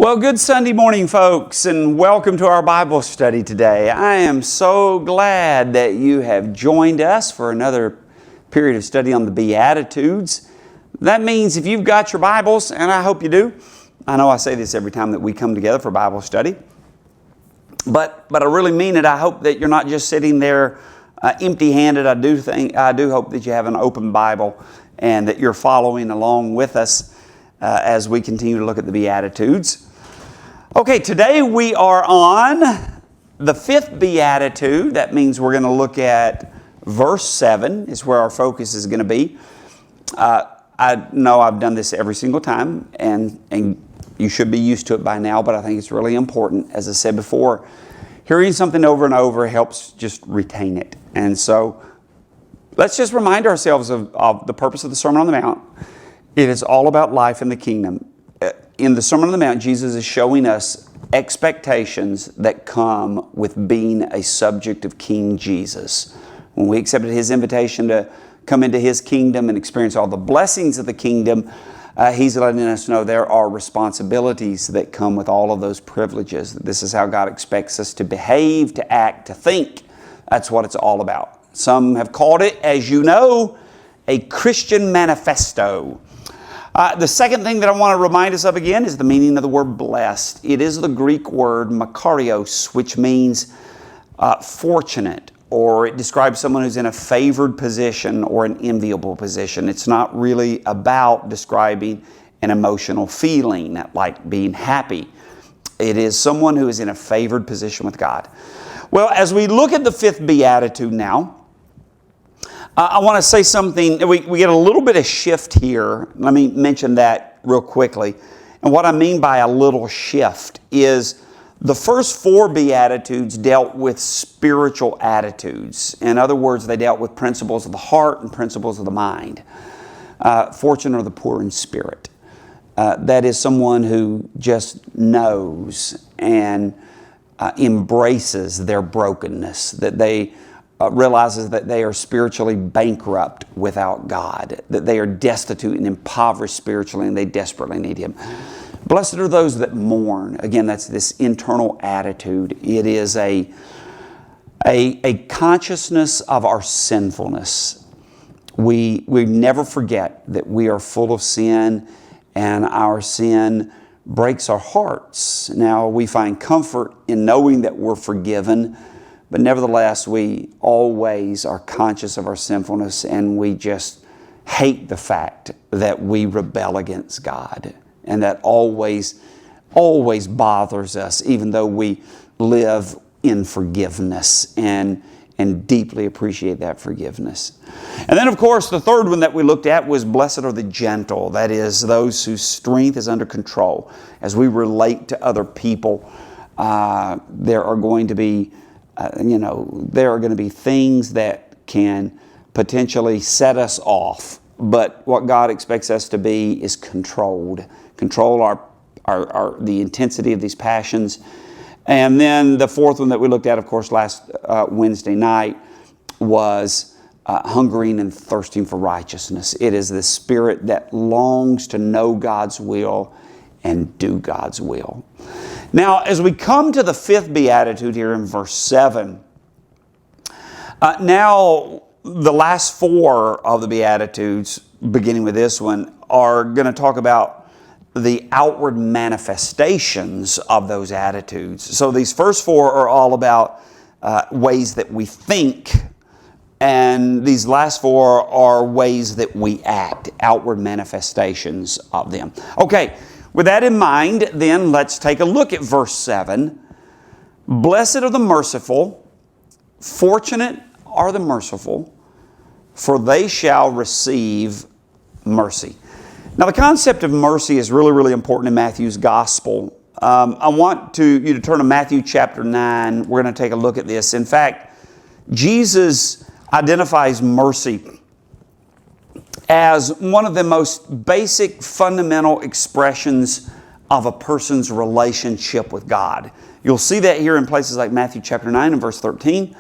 Well, good Sunday morning, folks, and welcome to our Bible study today. I am so glad that you have joined us for another period of study on the Beatitudes. That means if you've got your Bibles, and I hope you do, I know I say this every time that we come together for Bible study, but I really mean it. I hope that you're not just sitting there empty-handed. I do hope that you have an open Bible and that you're following along with us as we continue to look at the Beatitudes. Okay, today we are on the fifth Beatitude. That means we're going to look at verse 7 is where our focus is going to be. I know I've done this every single time, and you should be used to it by now, but I think it's really important. As I said before, hearing something over and over helps just retain it. And so let's just remind ourselves of the purpose of the Sermon on the Mount. It is all about life in the kingdom. In the Sermon on the Mount, Jesus is showing us expectations that come with being a subject of King Jesus. When we accepted His invitation to come into His kingdom and experience all the blessings of the kingdom, He's letting us know there are responsibilities that come with all of those privileges. This is how God expects us to behave, to act, to think. That's what it's all about. Some have called it, as you know, a Christian manifesto. The second thing that I want to remind us of again is the meaning of the word blessed. It is the Greek word makarios, which means fortunate, or it describes someone who's in a favored position or an enviable position. It's not really about describing an emotional feeling like being happy. It is someone who is in a favored position with God. Well, as we look at the fifth Beatitude now, I want to say something. We get a little bit of shift here. Let me mention that real quickly. And what I mean by a little shift is the first four Beatitudes dealt with spiritual attitudes. In other words, they dealt with principles of the heart and principles of the mind. Fortunate are the poor in spirit. That is someone who just knows and embraces their brokenness, that they realizes that they are spiritually bankrupt without God, that they are destitute and impoverished spiritually, and they desperately need Him. Blessed are those that mourn. Again, that's this internal attitude. It is a consciousness of our sinfulness. We never forget that we are full of sin, and our sin breaks our hearts. Now, we find comfort in knowing that we're forgiven, but nevertheless, we always are conscious of our sinfulness, and we just hate the fact that we rebel against God. And that always bothers us, even though we live in forgiveness and deeply appreciate that forgiveness. And then, of course, the third one that we looked at was blessed are the gentle. That is, those whose strength is under control. As we relate to other people, there are going to be things that can potentially set us off. But what God expects us to be is controlled. Control the intensity of these passions. And then the fourth one that we looked at, of course, last Wednesday night was hungering and thirsting for righteousness. It is the spirit that longs to know God's will and do God's will. Now, as we come to the fifth Beatitude here in verse 7, now the last four of the Beatitudes, beginning with this one, are going to talk about the outward manifestations of those attitudes. So these first four are all about ways that we think, and these last four are ways that we act, outward manifestations of them. Okay. With that in mind, then let's take a look at verse 7. Blessed are the merciful, fortunate are the merciful, for they shall receive mercy. Now, the concept of mercy is really, really important in Matthew's gospel. I want you to turn to Matthew chapter 9. We're going to take a look at this. In fact, Jesus identifies mercy as one of the most basic, fundamental expressions of a person's relationship with God. You'll see that here in places like Matthew chapter 9 and verse 13,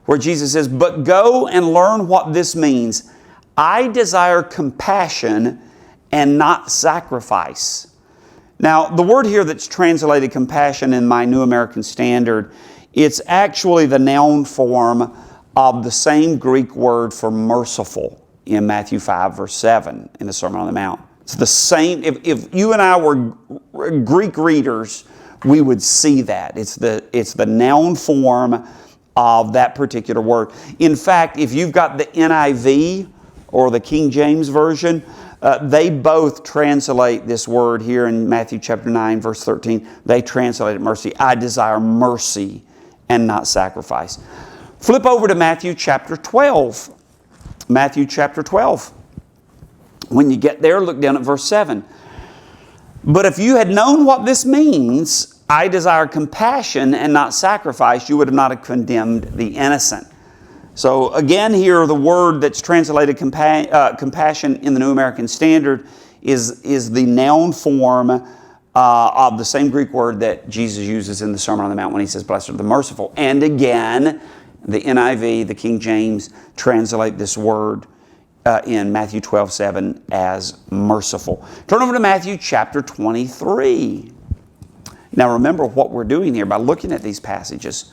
where Jesus says, "But go and learn what this means. I desire compassion and not sacrifice, Now, the word here that's translated compassion in my New American Standard, it's actually the noun form of the same Greek word for merciful in Matthew 5, verse 7 in the Sermon on the Mount. It's the same. If you and I were Greek readers, we would see that. It's the noun form of that particular word. In fact, if you've got the NIV or the King James Version, they both translate this word here in Matthew chapter 9, verse 13. They translate it mercy. I desire mercy and not sacrifice. Flip over to Matthew chapter 12. Matthew chapter 12. When you get there, look down at verse 7. But if you had known what this means, I desire compassion and not sacrifice, you would not have condemned the innocent. So again here, the word that's translated compassion in the New American Standard is the noun form of the same Greek word that Jesus uses in the Sermon on the Mount when he says, blessed are the merciful. And again, the NIV, the King James, translate this word in Matthew 12:7 as merciful. Turn over to Matthew chapter 23. Now remember what we're doing here by looking at these passages.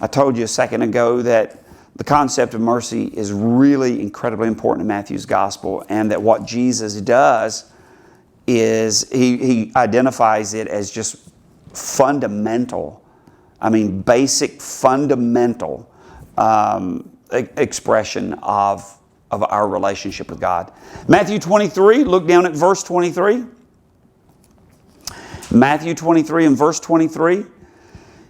I told you a second ago that the concept of mercy is really incredibly important in Matthew's gospel, and that what Jesus does is he identifies it as just fundamental, basic fundamental expression of our relationship with God. Matthew 23, look down at verse 23. Matthew 23 and verse 23.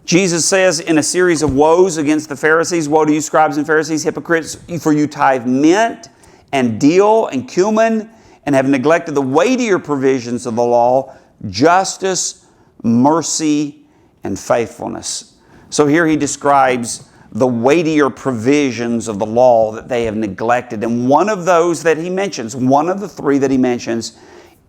Jesus says in a series of woes against the Pharisees, woe to you scribes and Pharisees, hypocrites, for you tithe mint and dill and cumin and have neglected the weightier provisions of the law, justice, mercy, and faithfulness. So here he describes the weightier provisions of the law that they have neglected. And one of those that he mentions, one of the three that he mentions,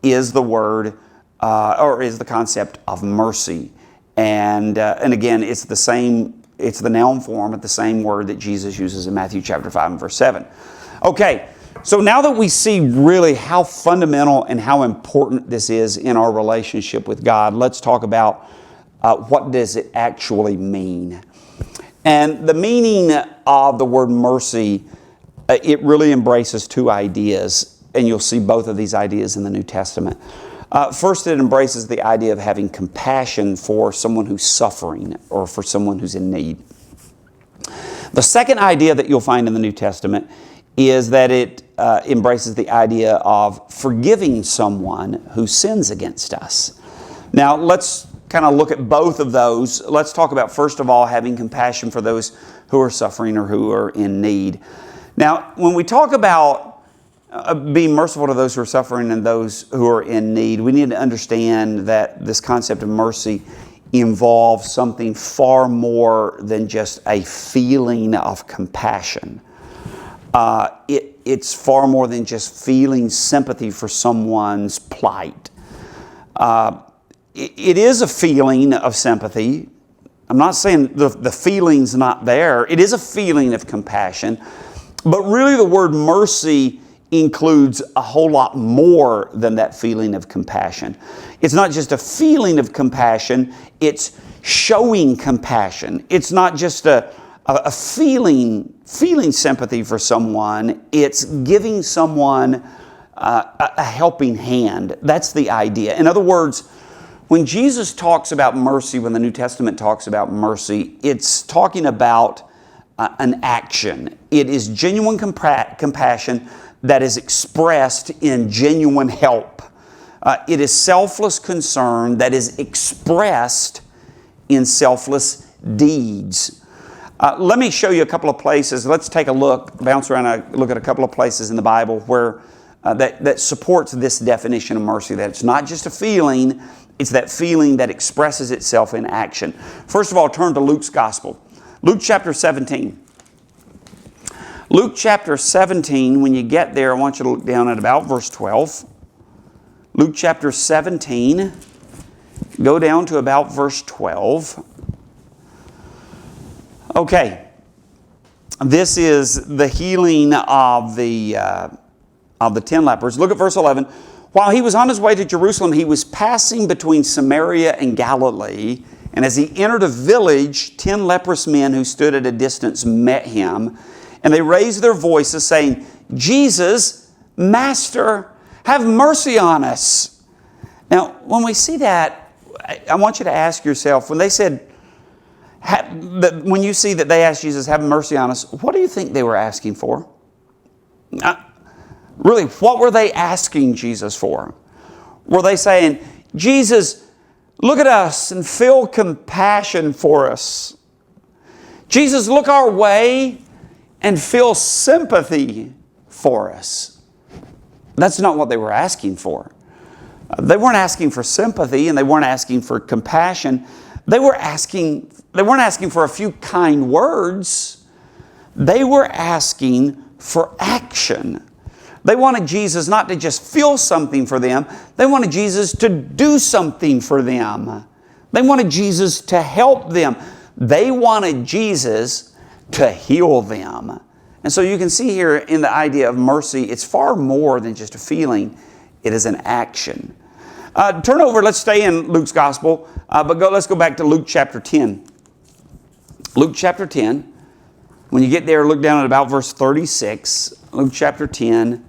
is the word, or is the concept of mercy. And again, it's the noun form of the same word that Jesus uses in Matthew chapter 5 and verse 7. Okay, so now that we see really how fundamental and how important this is in our relationship with God, let's talk about what does it actually mean. And the meaning of the word mercy, it really embraces two ideas, and you'll see both of these ideas in the New Testament. First, it embraces the idea of having compassion for someone who's suffering or for someone who's in need. The second idea that you'll find in the New Testament is that it embraces the idea of forgiving someone who sins against us. Now, let's kind of look at both of those. Let's talk about, first of all, having compassion for those who are suffering or who are in need. Now, when we talk about being merciful to those who are suffering and those who are in need, we need to understand that this concept of mercy involves something far more than just a feeling of compassion. It's far more than just feeling sympathy for someone's plight. It is a feeling of sympathy. I'm not saying the feeling's not there. It is a feeling of compassion. But really the word mercy includes a whole lot more than that feeling of compassion. It's not just a feeling of compassion, it's showing compassion. It's not just a feeling sympathy for someone, it's giving someone a helping hand. That's the idea. In other words, when Jesus talks about mercy, when the New Testament talks about mercy, it's talking about an action. It is genuine compassion that is expressed in genuine help. It is selfless concern that is expressed in selfless deeds. Let me show you a couple of places. Let's take a look, bounce around and look at a couple of places in the Bible where that supports this definition of mercy, that it's not just a feeling, it's that feeling that expresses itself in action. First of all, turn to Luke's Gospel. Luke chapter 17. Luke chapter 17, when you get there, I want you to look down at about verse 12. Luke chapter 17, go down to about verse 12. Okay, this is the healing of the 10 lepers. Look at verse 11. While he was on his way to Jerusalem, he was passing between Samaria and Galilee. And as he entered a village, 10 leprous men who stood at a distance met him. And they raised their voices, saying, "Jesus, Master, have mercy on us." Now, when we see that, I want you to ask yourself, when they said, when you see that they asked Jesus, "Have mercy on us," what do you think they were asking for? Really, what were they asking Jesus for? Were they saying, "Jesus, look at us and feel compassion for us. Jesus, look our way and feel sympathy for us"? That's not what they were asking for. They weren't asking for sympathy, and they weren't asking for compassion. They weren't asking for a few kind words. They were asking for action. They wanted Jesus not to just feel something for them. They wanted Jesus to do something for them. They wanted Jesus to help them. They wanted Jesus to heal them. And so you can see here in the idea of mercy, it's far more than just a feeling. It is an action. Turn over, let's stay in Luke's Gospel, but let's go back to Luke chapter 10. Luke chapter 10. When you get there, look down at about verse 36. Luke chapter 10,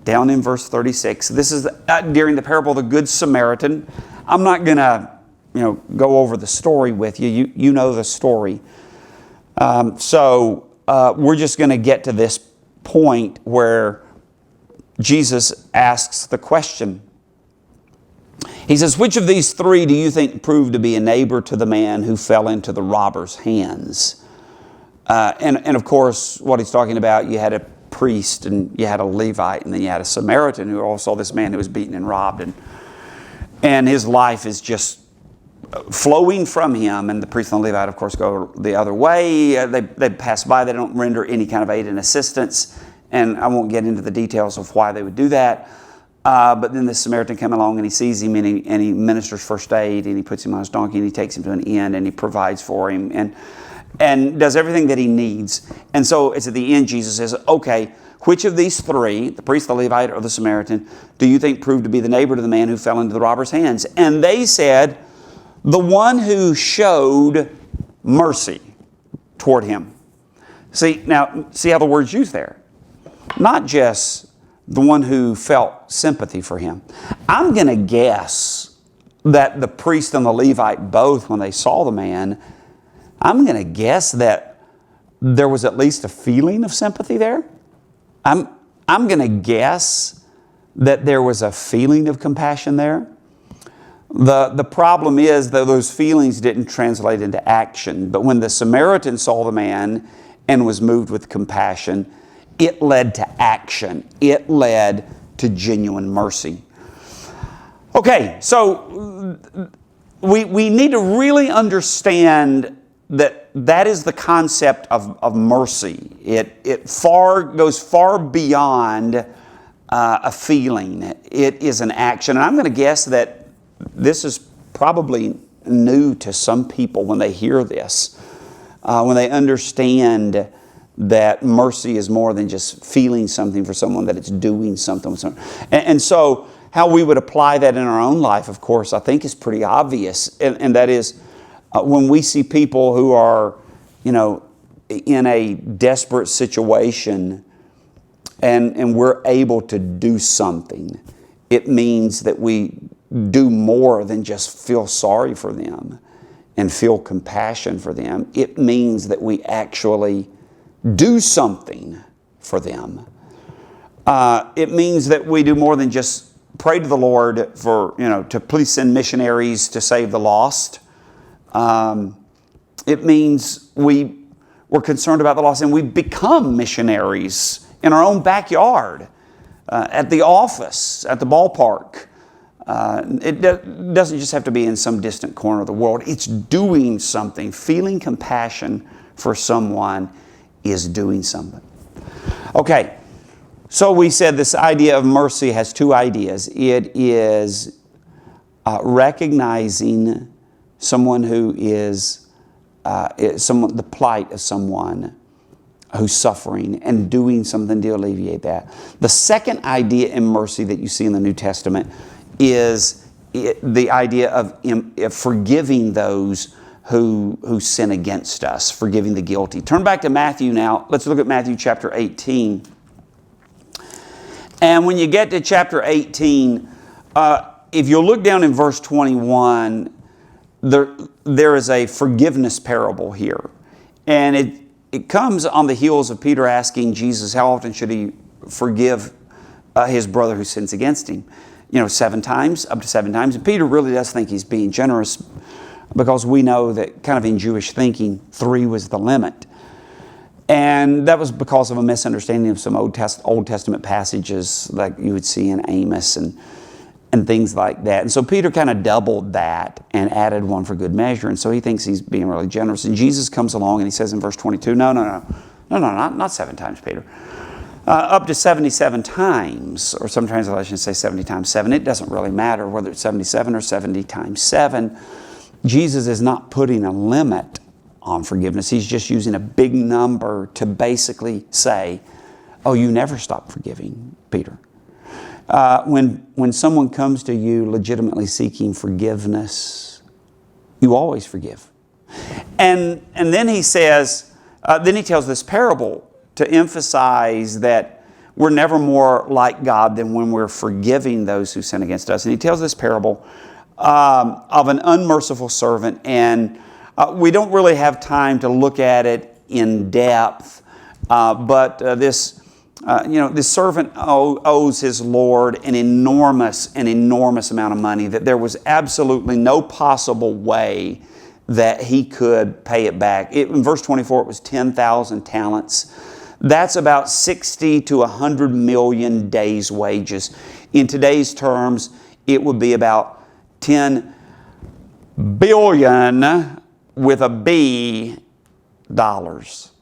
down in verse 36. This is during the parable of the Good Samaritan. I'm not going to go over the story with you. You know the story. So we're just going to get to this point where Jesus asks the question. He says, "Which of these three do you think proved to be a neighbor to the man who fell into the robber's hands?" And of course, what he's talking about, you had a priest and you had a Levite and then you had a Samaritan who also saw this man who was beaten and robbed. And his life is just flowing from him. And the priest and the Levite, of course, go the other way. They pass by. They don't render any kind of aid and assistance. And I won't get into the details of why they would do that. But then the Samaritan comes along and he sees him and he ministers first aid and he puts him on his donkey and he takes him to an inn and he provides for him and does everything that he needs. And so it's at the end Jesus says, "Okay, which of these three, the priest, the Levite, or the Samaritan, do you think proved to be the neighbor to the man who fell into the robber's hands?" And they said, "The one who showed mercy toward him." See how the word's used there. Not just the one who felt sympathy for him. I'm going to guess that the priest and the Levite both, when they saw the man, I'm going to guess that there was at least a feeling of sympathy there. I'm going to guess that there was a feeling of compassion there. The problem is that those feelings didn't translate into action. But when the Samaritan saw the man and was moved with compassion, it led to action. It led to genuine mercy. Okay, so we need to really understand that is the concept of mercy. It goes far beyond a feeling. It is an action. And I'm going to guess that this is probably new to some people when they hear this, when they understand that mercy is more than just feeling something for someone, that it's doing something with someone. And so how we would apply that in our own life, of course, I think is pretty obvious. And that is when we see people who are, in a desperate situation and we're able to do something, it means that we do more than just feel sorry for them and feel compassion for them. It means that we actually do something for them. It means that we do more than just pray to the Lord for, to please send missionaries to save the lost. It means we're concerned about the lost and we become missionaries in our own backyard, at the office, at the ballpark. It doesn't just have to be in some distant corner of the world. It's doing something. Feeling compassion for someone is doing something. Okay, so we said this idea of mercy has two ideas. It is recognizing someone who is the plight of someone who's suffering and doing something to alleviate that. The second idea in mercy that you see in the New Testament is the idea of forgiving those who sin against us, forgiving the guilty. Turn back to Matthew now. Let's look at Matthew chapter 18. And when you get to chapter 18, if you'll look down in verse 21, there is a forgiveness parable here. And it comes on the heels of Peter asking Jesus how often should he forgive his brother who sins against him. 7 times, up to 7 times. And Peter really does think he's being generous, because we know that kind of in Jewish thinking, 3 was the limit. And that was because of a misunderstanding of some Old Testament passages like you would see in Amos and things like that. And so Peter kind of doubled that and added 1 for good measure. And so he thinks he's being really generous. And Jesus comes along and he says in verse 22, no, not 7 times, Peter. Up to 77 times, or some translations say 70 times 7. It doesn't really matter whether it's 77 or 70 times 7. Jesus is not putting a limit on forgiveness. He's just using a big number to basically say, oh, you never stop forgiving, Peter. When someone comes to you legitimately seeking forgiveness, you always forgive. And then he says, then he tells this parable to emphasize that we're never more like God than when we're forgiving those who sin against us. And he tells this parable of an unmerciful servant, and we don't really have time to look at it in depth, but this servant owes his Lord an enormous amount of money, that there was absolutely no possible way that he could pay it back. In verse 24, it was 10,000 talents. That's about 60 to 100 million days' wages. In today's terms, it would be about 10 billion with a B dollars.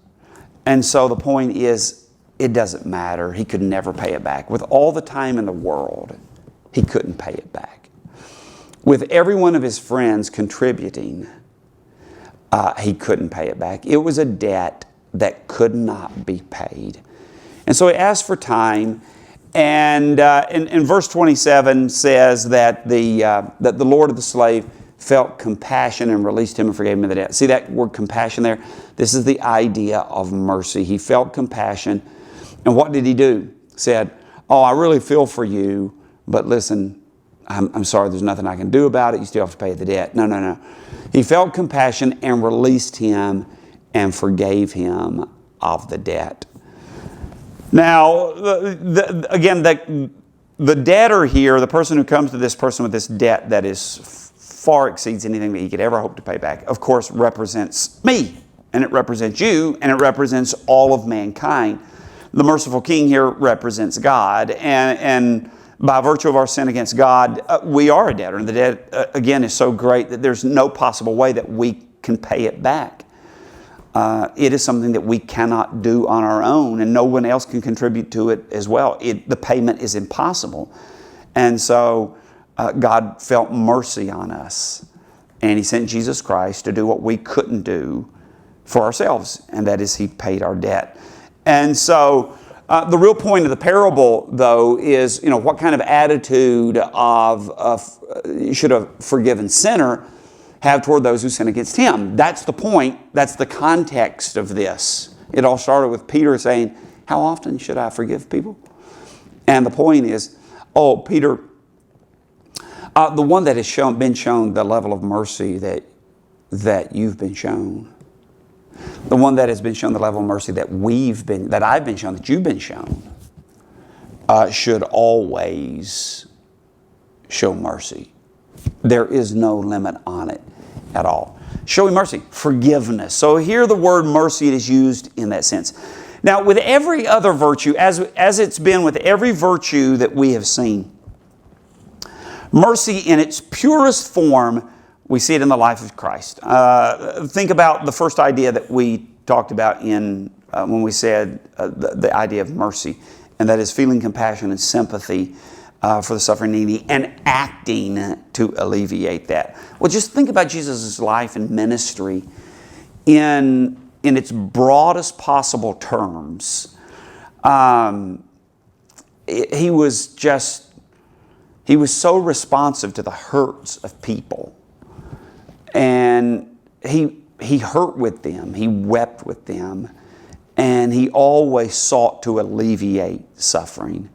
And so the point is, it doesn't matter. He could never pay it back. With all the time in the world, he couldn't pay it back. With every one of his friends contributing, he couldn't pay it back. It was a debt that could not be paid. And so he asked for time. And in verse 27 says that the Lord of the slave felt compassion and released him and forgave him the debt. See that word compassion there? This is the idea of mercy. He felt compassion. And what did he do? Said, oh, I really feel for you, but listen, I'm sorry, there's nothing I can do about it. You still have to pay the debt. No. He felt compassion and released him and forgave him of the debt. Now, again, the debtor here, the person who comes to this person with this debt that is far exceeds anything that he could ever hope to pay back, of course, represents me, and it represents you, and it represents all of mankind. The merciful King here represents God, and by virtue of our sin against God, we are a debtor, and the debt, again, is so great that there's no possible way that we can pay it back. It is something that we cannot do on our own, and no one else can contribute to it as well. The payment is impossible. And so God felt mercy on us, and He sent Jesus Christ to do what we couldn't do for ourselves, and that is He paid our debt. And so the real point of the parable, though, is what kind of attitude should a forgiven sinner have toward those who sin against him. That's the point. That's the context of this. It all started with Peter saying, how often should I forgive people? And the point is, oh, Peter, the one that has been shown the level of mercy that you've been shown, the one that has been shown the level of mercy that I've been shown, that you've been shown, should always show mercy. There is no limit on it at all. Showing mercy, forgiveness. So here the word mercy is used in that sense. Now, with every other virtue, as it's been with every virtue that we have seen, mercy in its purest form, we see it in the life of Christ. Think about the first idea that we talked about when we said the idea of mercy, and that is feeling compassion and sympathy for the suffering needy and acting to alleviate that. Well, just think about Jesus' life and ministry in in its broadest possible terms. He was so responsive to the hurts of people. And he hurt with them. He wept with them. And he always sought to alleviate suffering.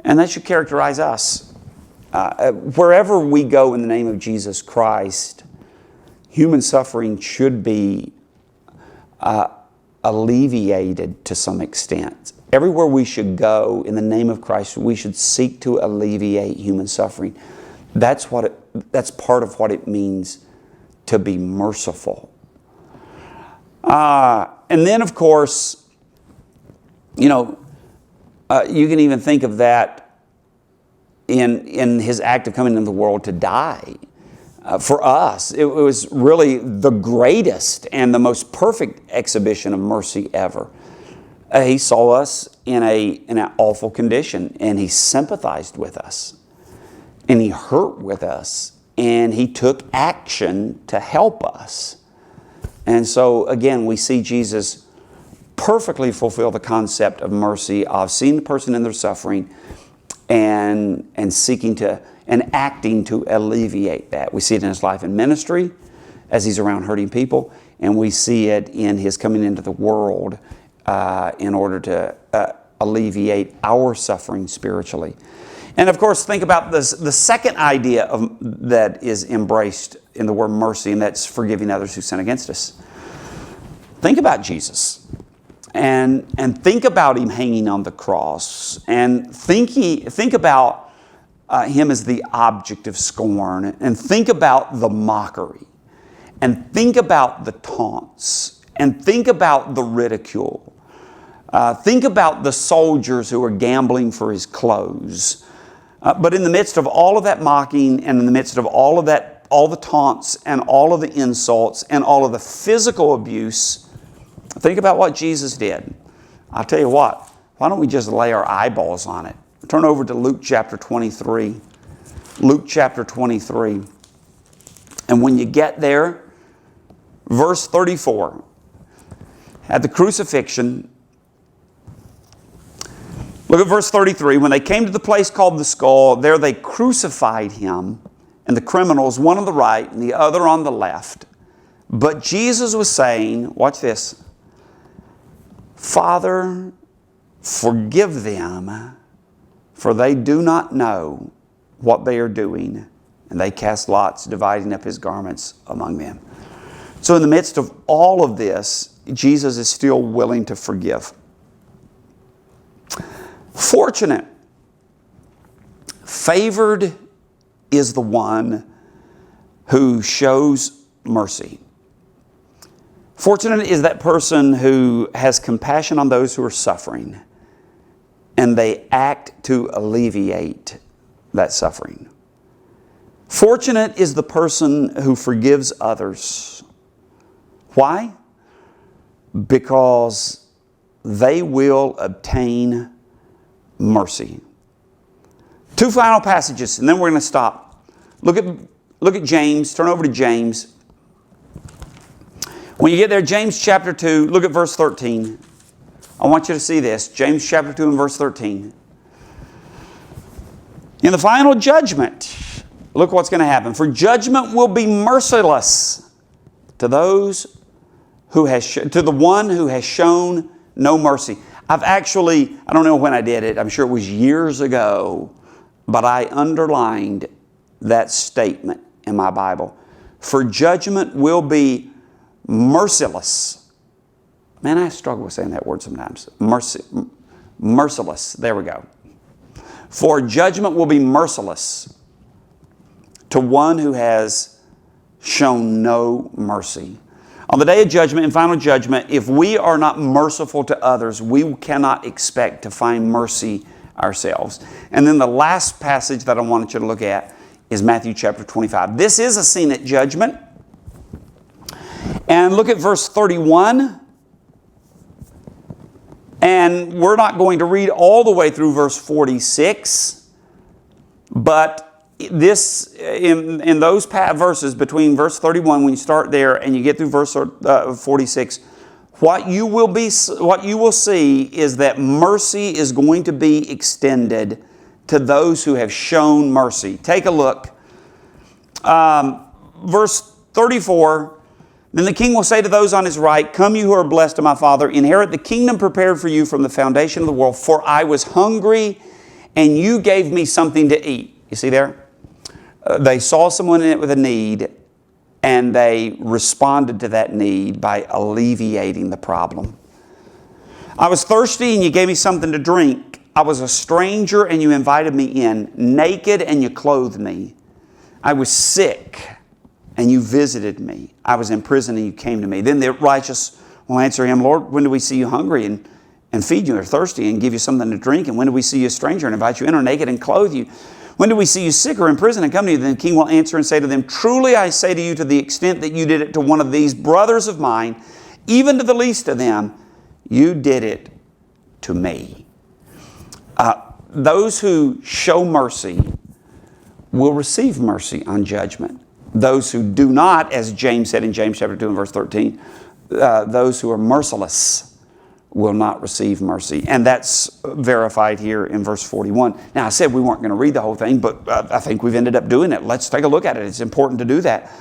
And that should characterize us. Wherever we go in the name of Jesus Christ, human suffering should be alleviated to some extent. Everywhere we should go in the name of Christ, we should seek to alleviate human suffering. That's part of what it means to be merciful. And then, of course, you can even think of that in His act of coming into the world to die. For us, it was really the greatest and the most perfect exhibition of mercy ever. He saw us in an awful condition, and He sympathized with us, and He hurt with us, and He took action to help us. And so, again, we see Jesus perfectly fulfill the concept of mercy, of seeing the person in their suffering and seeking to and acting to alleviate that. We see it in His life and ministry as He's around hurting people, and we see it in His coming into the world in order to alleviate our suffering spiritually. And of course, think about the second idea that is embraced in the word mercy, and that's forgiving others who sin against us. Think about Jesus, and think about Him hanging on the cross, and think about Him as the object of scorn, and think about the mockery, and think about the taunts, and think about the ridicule. Think about the soldiers who are gambling for His clothes. But in the midst of all of that mocking, and in the midst of all of that, all the taunts and all of the insults and all of the physical abuse, think about what Jesus did. I'll tell you what, why don't we just lay our eyeballs on it? Turn over to Luke chapter 23. Luke chapter 23. And when you get there, verse 34, at the crucifixion, look at verse 33. When they came to the place called the Skull, there they crucified Him, and the criminals, one on the right and the other on the left. But Jesus was saying, watch this, Father, forgive them, for they do not know what they are doing. And they cast lots, dividing up His garments among them. So in the midst of all of this, Jesus is still willing to forgive. Fortunate, favored is the one who shows mercy. Fortunate is that person who has compassion on those who are suffering, and they act to alleviate that suffering. Fortunate is the person who forgives others. Why? Because they will obtain mercy. Two final passages, and then we're going to stop. Look at James. Turn over to James. When you get there, James chapter 2, look at verse 13. I want you to see this. James chapter 2 and verse 13. In the final judgment, look what's going to happen. For judgment will be merciless to those to the one who has shown no mercy. I don't know when I did it. I'm sure it was years ago, but I underlined that statement in my Bible. For judgment will be merciless. Man, I struggle with saying that word sometimes. Merciless. There we go. For judgment will be merciless to one who has shown no mercy. On the day of judgment and final judgment, if we are not merciful to others, we cannot expect to find mercy ourselves. And then the last passage that I wanted you to look at is Matthew chapter 25. This is a scene at judgment. And look at verse 31. And we're not going to read all the way through verse 46, but this in those verses between verse 31, when you start there and you get through verse 46, what you will see is that mercy is going to be extended to those who have shown mercy. Take a look. Verse 34, then the king will say to those on his right, come you who are blessed of my Father, inherit the kingdom prepared for you from the foundation of the world. For I was hungry, and you gave me something to eat. You see there? They saw someone in it with a need, and they responded to that need by alleviating the problem. I was thirsty, and you gave me something to drink. I was a stranger, and you invited me in. Naked, and you clothed me. I was sick, and you visited me. I was in prison, and you came to me. Then the righteous will answer him, Lord, when do we see you hungry and feed you, or thirsty and give you something to drink? And when do we see you a stranger and invite you in, or naked and clothe you? When do we see you sick or in prison and come to you? Then the king will answer and say to them, truly I say to you, to the extent that you did it to one of these brothers of mine, even to the least of them, you did it to me. Those who show mercy will receive mercy on judgment. Those who do not, as James said in James chapter 2 and verse 13, those who are merciless will not receive mercy. And that's verified here in verse 41. Now, I said we weren't going to read the whole thing, but I think we've ended up doing it. Let's take a look at it. It's important to do that.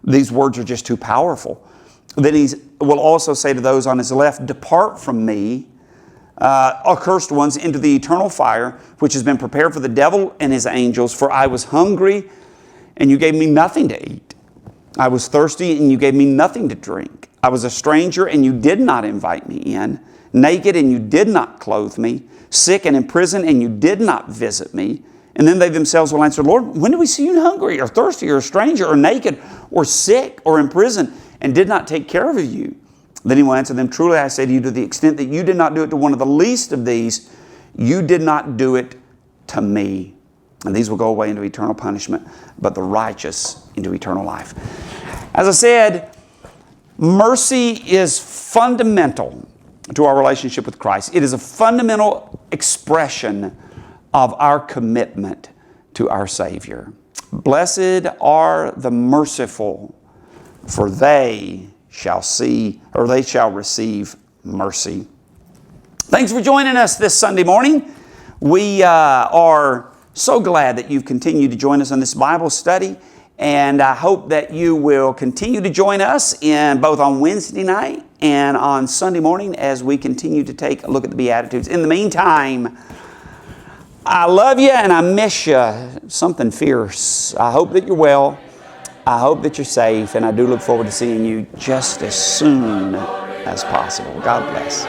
These words are just too powerful. Then he will also say to those on his left, depart from me, accursed ones, into the eternal fire, which has been prepared for the devil and his angels. For I was hungry, and you gave me nothing to eat. I was thirsty, and you gave me nothing to drink. I was a stranger, and you did not invite me in. Naked, and you did not clothe me. Sick and in prison, and you did not visit me. And then they themselves will answer, Lord, when did we see you hungry, or thirsty, or a stranger, or naked, or sick, or in prison, and did not take care of you? Then he will answer them, truly I say to you, to the extent that you did not do it to one of the least of these, you did not do it to me. And these will go away into eternal punishment, but the righteous into eternal life. As I said, mercy is fundamental to our relationship with Christ. It is a fundamental expression of our commitment to our Savior. Blessed are the merciful, for they shall see, or they shall receive mercy. Thanks for joining us this Sunday morning. We are so glad that you've continued to join us on this Bible study, and I hope that you will continue to join us in both on Wednesday night and on Sunday morning as we continue to take a look at the Beatitudes. In the meantime, I love you and I miss you. Something fierce. I hope that you're well. I hope that you're safe, and I do look forward to seeing you just as soon as possible. God bless.